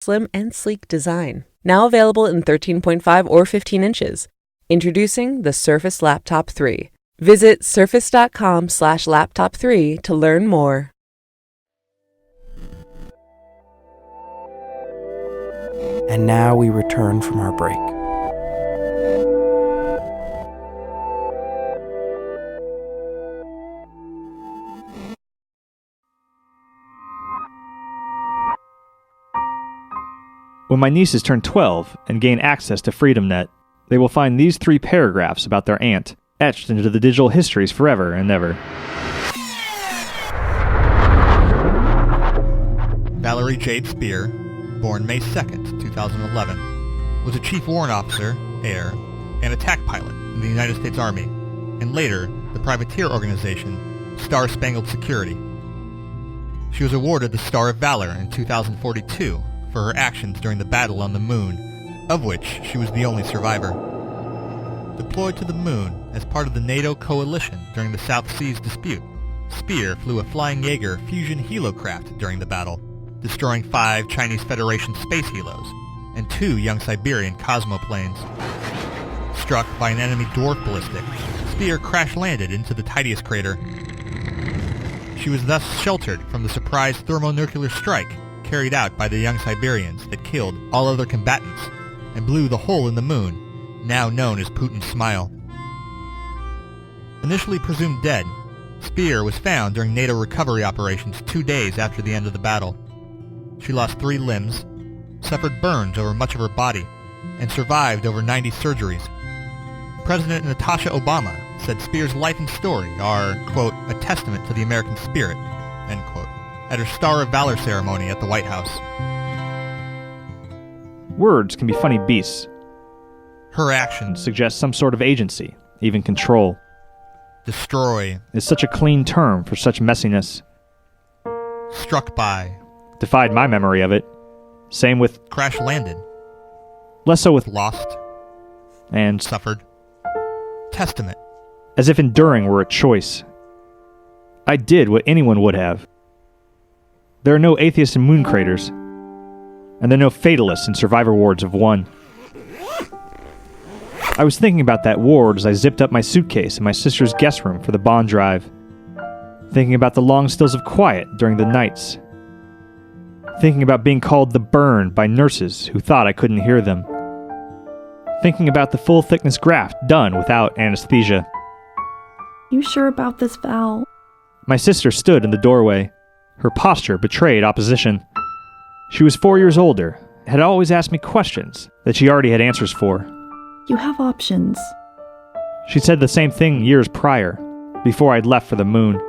slim and sleek design. Now available in 13.5 or 15 inches. Introducing the Surface Laptop 3. Visit surface.com/laptop3 to learn more. And now we return from our break. When my nieces turn 12 and gain access to FreedomNet, they will find these 3 paragraphs about their aunt etched into the digital histories forever and ever. Valerie Jade Speer, born May 2nd, 2011, was a Chief Warrant Officer, Air, and attack pilot in the United States Army, and later the privateer organization Star Spangled Security. She was awarded the Star of Valor in 2042 for her actions during the battle on the Moon, of which she was the only survivor. Deployed to the Moon as part of the NATO coalition during the South Seas dispute, Speer flew a Flying Jaeger fusion helocraft during the battle, destroying 5 Chinese Federation space helos and 2 young Siberian cosmoplanes. Struck by an enemy dwarf ballistic, Speer crash-landed into the Titius crater. She was thus sheltered from the surprise thermonuclear strike carried out by the young Siberians that killed all other combatants and blew the hole in the Moon, now known as Putin's Smile. Initially presumed dead, Speer was found during NATO recovery operations 2 days after the end of the battle. She lost 3 limbs, suffered burns over much of her body, and survived over 90 surgeries. President Natasha Obama said Speer's life and story are, quote, a testament to the American spirit, end quote, at her Star of Valor ceremony at the White House. Words can be funny beasts. Her actions Suggest some sort of agency, even control. destroy, Is such a clean term for such messiness. struck by, Defied my memory of it. Same with crash-landed, less so with lost, and suffered. Testament, as if enduring were a choice. I did what anyone would have. There are no atheists in moon craters, and there are no fatalists in survivor wards of 1. I was thinking about that ward as I zipped up my suitcase in my sister's guest room for the bond drive, thinking about the long stills of quiet during the nights, thinking about being called the burn by nurses who thought I couldn't hear them, thinking about the full-thickness graft done without anesthesia. You sure about this, Val? My sister stood in the doorway. Her posture betrayed opposition. She was 4 years older, had always asked me questions that she already had answers for. You have options. She'd said the same thing years prior, before I'd left for the Moon.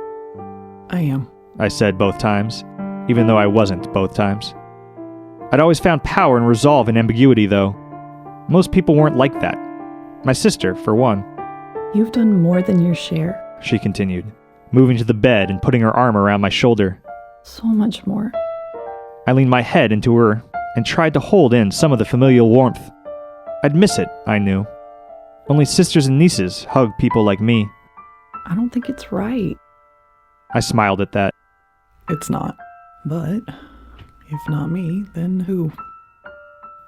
I am. I said both times, even though I wasn't both times. I'd always found power and resolve in ambiguity, though. Most people weren't like that. My sister, for one. You've done more than your share. She continued, moving to the bed and putting her arm around my shoulder. So much more. I leaned my head into her and tried to hold in some of the familial warmth. I'd miss it, I knew. Only sisters and nieces hug people like me. I don't think it's right. I smiled at that. It's not. But if not me, then who?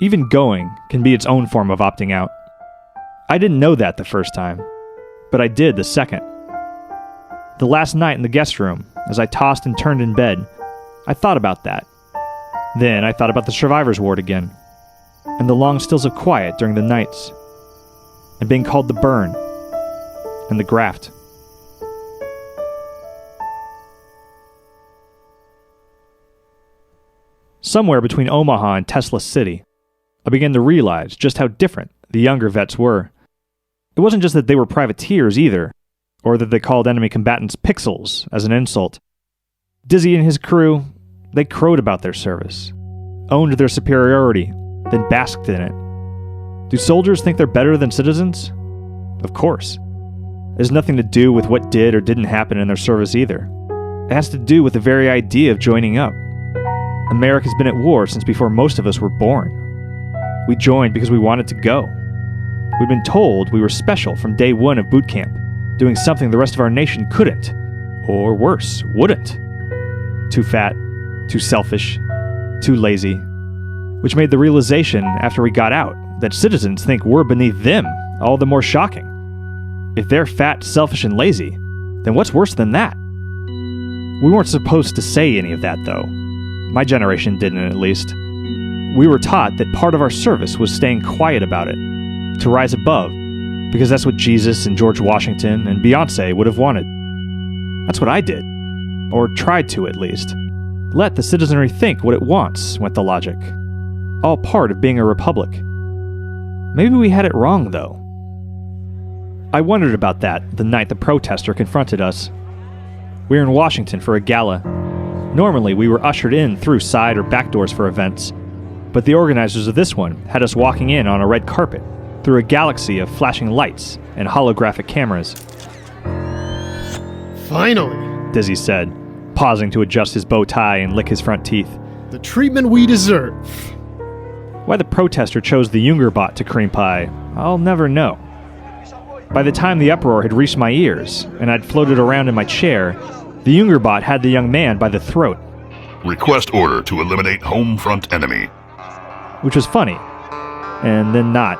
Even going can be its own form of opting out. I didn't know that the first time, but I did the second. The last night in the guest room, as I tossed and turned in bed, I thought about that. Then I thought about the survivor's ward again, and the long stills of quiet during the nights, and being called the burn, and the graft. Somewhere between Omaha and Tesla City, I began to realize just how different the younger vets were. It wasn't just that they were privateers either, or that they called enemy combatants pixels as an insult. Dizzy and his crew, they crowed about their service, owned their superiority, then basked in it. Do soldiers think they're better than citizens? Of course. It has nothing to do with what did or didn't happen in their service either. It has to do with the very idea of joining up. America's been at war since before most of us were born. We joined because we wanted to go. We'd been told we were special from day one of boot camp, doing something the rest of our nation couldn't, or worse, wouldn't. Too fat, too selfish, too lazy, which made the realization after we got out that citizens think we're beneath them all the more shocking. If they're fat, selfish, and lazy, then what's worse than that? We weren't supposed to say any of that, though. My generation didn't, at least. We were taught that part of our service was staying quiet about it, to rise above, because that's what Jesus and George Washington and Beyonce would have wanted. That's what I did. Or tried to, at least. Let the citizenry think what it wants, went the logic. All part of being a republic. Maybe we had it wrong, though. I wondered about that the night the protester confronted us. We were in Washington for a gala. Normally, we were ushered in through side or back doors for events, but the organizers of this one had us walking in on a red carpet through a galaxy of flashing lights and holographic cameras. Finally, Dizzy said, pausing to adjust his bow tie and lick his front teeth. the treatment we deserve. Why the protester chose the Jungerbot to cream pie, I'll never know. By the time the uproar had reached my ears, and I'd floated around in my chair, the Jungerbot had the young man by the throat, Request order to eliminate home front enemy. which was funny, and then not.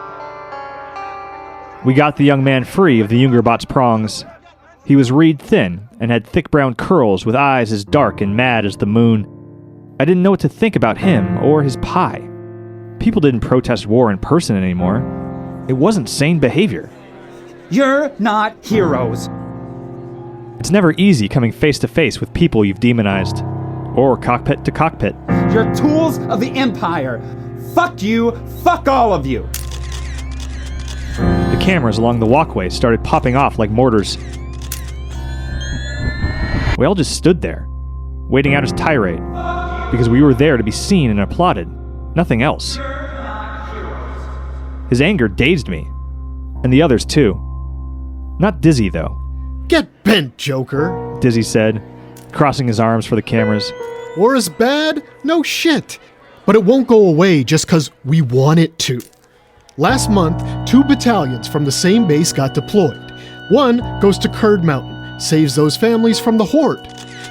We got the young man free of the Jungerbot's prongs. He was reed thin and had thick brown curls with eyes as dark and mad as the moon. I didn't know what to think about him or his pie. People didn't protest war in person anymore. It wasn't sane behavior. You're not heroes. It's never easy coming face to face with people you've demonized, or cockpit to cockpit. You're tools of the Empire. Fuck you, fuck all of you. The cameras along the walkway started popping off like mortars. We all just stood there, waiting out his tirade, because we were there to be seen and applauded, nothing else. His anger dazed me, and the others too. Not Dizzy, though, Get bent, Joker. Dizzy said, crossing his arms for the cameras. War is bad? No shit. But it won't go away just because we want it to. Last month, 2 battalions from the same base got deployed. One goes to Kurd Mountain, saves those families from the Horde.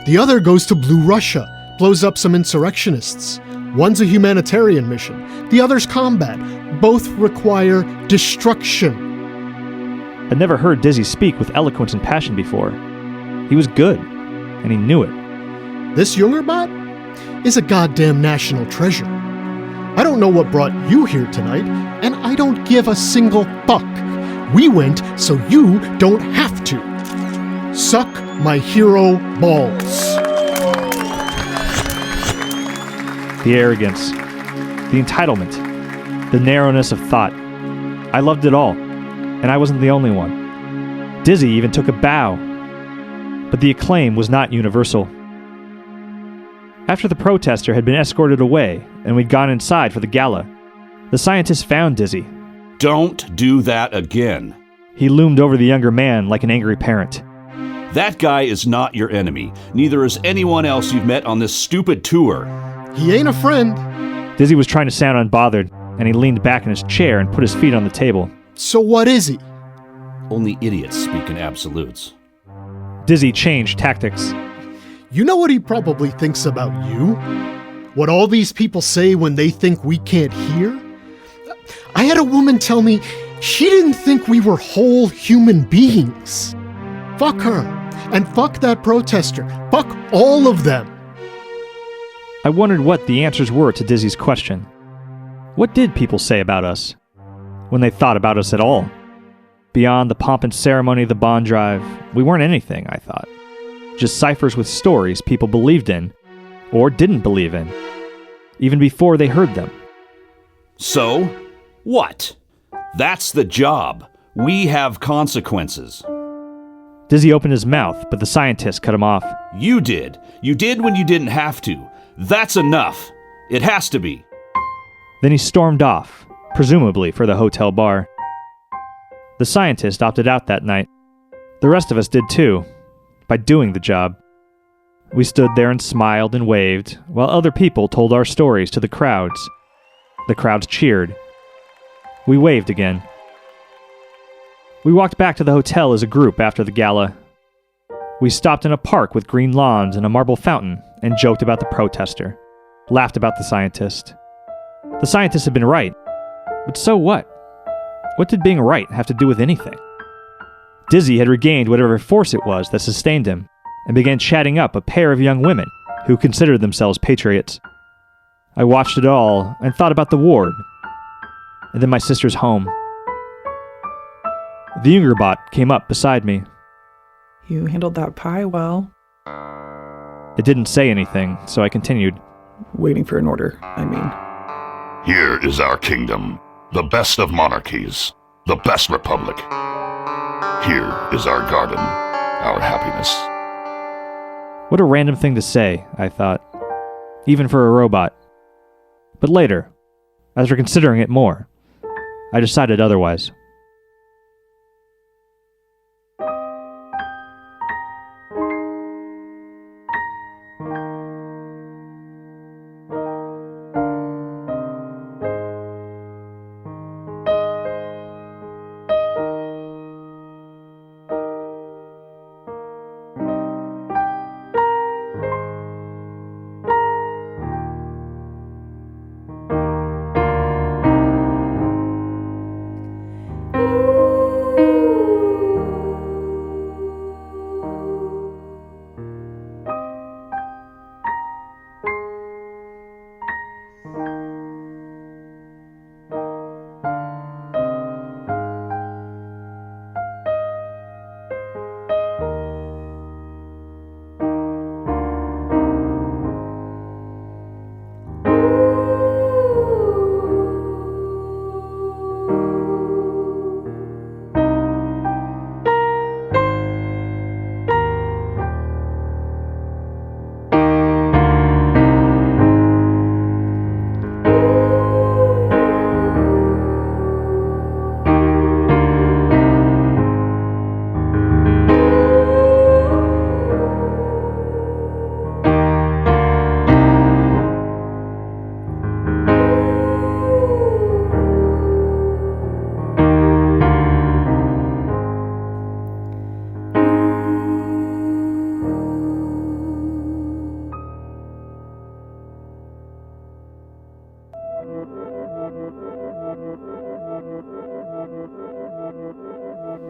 The other goes to Blue Russia, blows up some insurrectionists. One's a humanitarian mission, the other's combat. Both require destruction. I'd never heard Dizzy speak with eloquence and passion before. He was good, and he knew it. This Jungerbot is a goddamn national treasure. I don't know what brought you here tonight, and I don't give a single fuck. We went so you don't have to. Suck my hero balls. The arrogance, the entitlement, the narrowness of thought. I loved it all, and I wasn't the only one. Dizzy even took a bow, but the acclaim was not universal. After the protester had been escorted away and we'd gone inside for the gala, the scientists found Dizzy. Don't do that again. He loomed over the younger man like an angry parent. That guy is not your enemy. Neither is anyone else you've met on this stupid tour. He ain't a friend. Dizzy was trying to sound unbothered, and he leaned back in his chair and put his feet on the table. So what is he? Only idiots speak in absolutes. Dizzy changed tactics. You know what he probably thinks about you? What all these people say when they think we can't hear? I had a woman tell me she didn't think we were whole human beings. Fuck her. And fuck that protester. Fuck all of them. I wondered what the answers were to Dizzy's question. What did people say about us? When they thought about us at all? Beyond the pomp and ceremony of the bond drive, we weren't anything, I thought. Just ciphers with stories people believed in, or didn't believe in, even before they heard them. So, what? That's the job. We have consequences. Dizzy opened his mouth, but the scientist cut him off. You did. You did when you didn't have to. That's enough. It has to be. Then he stormed off, presumably for the hotel bar. The scientist opted out that night. The rest of us did too, by doing the job. We stood there and smiled and waved, while other people told our stories to the crowds. The crowds cheered. We waved again. We walked back to the hotel as a group after the gala. We stopped in a park with green lawns and a marble fountain and joked about the protester, laughed about the scientist. The scientists had been right. But so what? What did being right have to do with anything? Dizzy had regained whatever force it was that sustained him, and began chatting up a pair of young women who considered themselves patriots. I watched it all and thought about the ward, and then my sister's home. The Jungerbot came up beside me. You handled that pie well. It didn't say anything, so I continued. Waiting for an order, I mean. Here is our kingdom, the best of monarchies, the best republic. Here is our garden, our happiness. What a random thing to say, I thought, even for a robot. But later, after considering it more, I decided otherwise.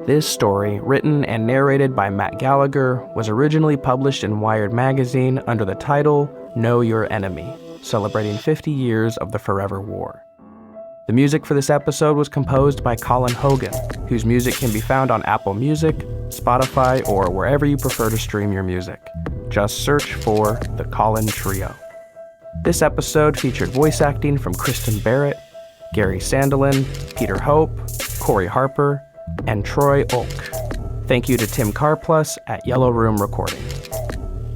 This story, written and narrated by Matt Gallagher, was originally published in Wired magazine under the title Know Your Enemy, celebrating 50 years of the Forever War. The music for this episode was composed by Colin Hogan, whose music can be found on Apple Music, Spotify, or wherever you prefer to stream your music. Just search for The Colin Trio. This episode featured voice acting from Kristen Barrett, Gary Sandelin, Peter Hope, Corey Harper, and Troy Olk. Thank you to Tim Carplus at Yellow Room Recording.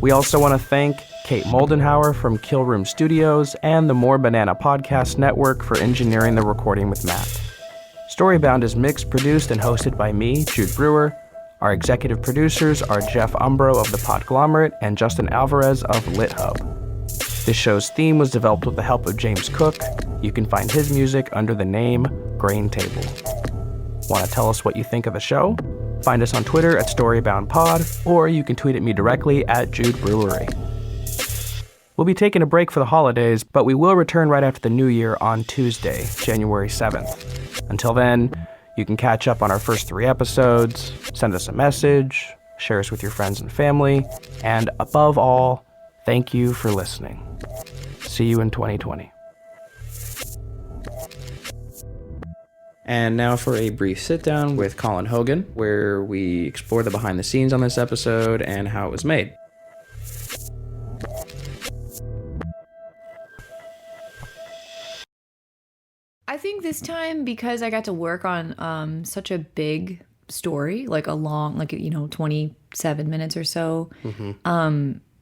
We also want to thank Kate Moldenhauer from Kill Room Studios and the More Banana Podcast Network for engineering the recording with Matt. Storybound is mixed, produced, and hosted by me, Jude Brewer. Our executive producers are Jeff Umbro of The Podglomerate and Justin Alvarez of LitHub. This show's theme was developed with the help of James Cook. You can find his music under the name Grain Table. Want to tell us what you think of the show? Find us on Twitter at StoryboundPod, or you can tweet at me directly at Jude Brewery. We'll be taking a break for the holidays, but we will return right after the New Year on Tuesday, January 7th. Until then, you can catch up on our first 3 episodes, send us a message, share us with your friends and family, and above all, thank you for listening. See you in 2020. And now for a brief sit-down with Colin Hogan, where we explore the behind-the-scenes on this episode and how it was made. I think this time, because I got to work on such a big story, like a long, 27 minutes or so,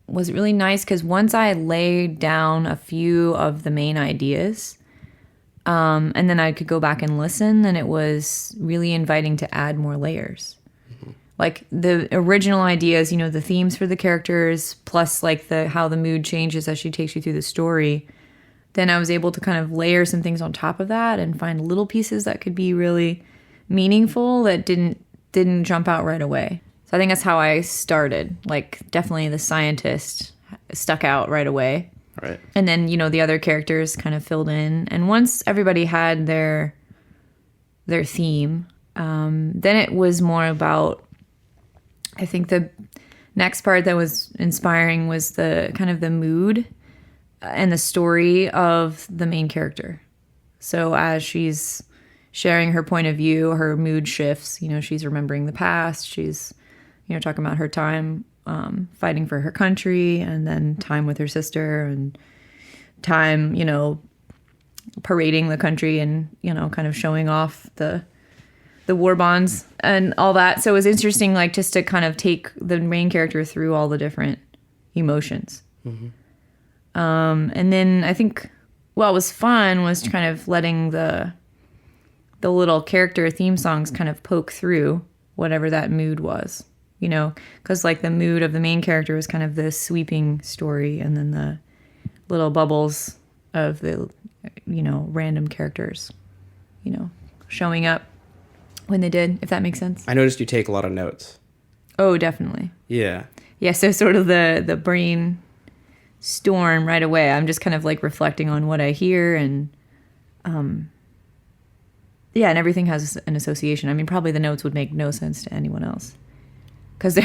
was really nice because once I laid down a few of the main ideas, and then I could go back and listen, and it was really inviting to add more layers. Like the original ideas, the themes for the characters, plus like how the mood changes as she takes you through the story. Then I was able to kind of layer some things on top of that and find little pieces that could be really meaningful that didn't jump out right away. So I think that's how I started. Like definitely the scientist stuck out right away. Right. And then, the other characters kind of filled in. And once everybody had their theme, then it was more about, I think the next part that was inspiring was the kind of the mood and the story of the main character. So as she's sharing her point of view, her mood shifts. She's remembering the past. She's, talking about her time fighting for her country, and then time with her sister, and time, parading the country and, kind of showing off the war bonds and all that. So it was interesting, like, just to kind of take the main character through all the different emotions. Mm-hmm. And then I think what was fun was kind of letting the little character theme songs kind of poke through whatever that mood was, because like the mood of the main character was kind of this sweeping story, and then the little bubbles of the, random characters, showing up when they did, if that makes sense. I noticed you take a lot of notes. Oh, definitely. Yeah. Yeah, so sort of the brain storm right away. I'm just kind of like reflecting on what I hear, and and everything has an association. I mean, probably the notes would make no sense to anyone else, because